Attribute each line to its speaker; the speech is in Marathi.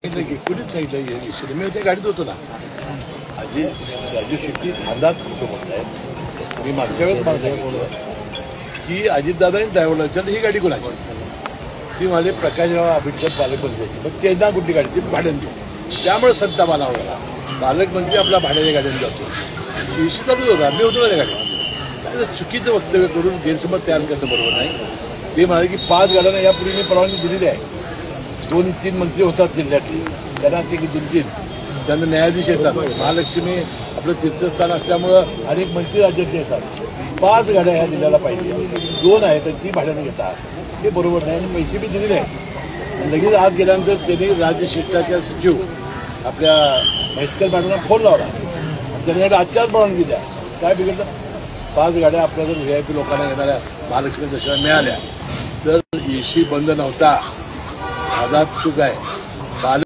Speaker 1: कुणीच सांगितलं मी त्या गाडीत होतो ना. राजू शेट्टी धारदार कुठं बोलतायत. मी मागच्या वेळेस बोललो की अजितदादांनी ड्रायव्हरला विचारलं ही गाडी कोणाची. ती म्हणाले प्रकाशराव आंबेडकर पालकमंत्र्याची. मग त्यांना कुठली गाडी ती भाड्याने दिली. त्यामुळे संताप आला होता. पालकमंत्री आपल्या भाड्याच्या गाड्याने जातो. इशी चालूच होता. मी होतो त्या गाडीत. चुकीचं वक्तव्य करून गैरसमज तयार करणं बरोबर नाही. ते म्हणाले की 5 गाड्यांना यापूर्वी मी परवानगी दिलेली आहे. 2-3 मंत्री होतात जिल्ह्यातले. त्यांना ते 2-3 त्यांना न्यायाधीश येतात. महालक्ष्मी आपलं तीर्थस्थान असल्यामुळं अनेक मंत्री राज्यात येतात. 5 गाड्या ह्या जिल्ह्याला पाहिजे. 2 आहेत आणि ती भाड्याने घेतात. ते बरोबर नाही. आणि पैसे बी दिलेले आहेत. लगेच आत गेल्यानंतर त्यांनी राज्य शिष्टाचार सचिव आपल्या म्हैसकर मॅडमला फोन लावला आणि त्यांनी आजच्याच परवानगी द्या. काय बिघडलं. 5 गाड्या आपल्या जर व्हीआयपी लोकांना येणाऱ्या महालक्ष्मी दर्शनाला मिळाल्या तर एसी बंद नव्हता. आझाद चूक आहे.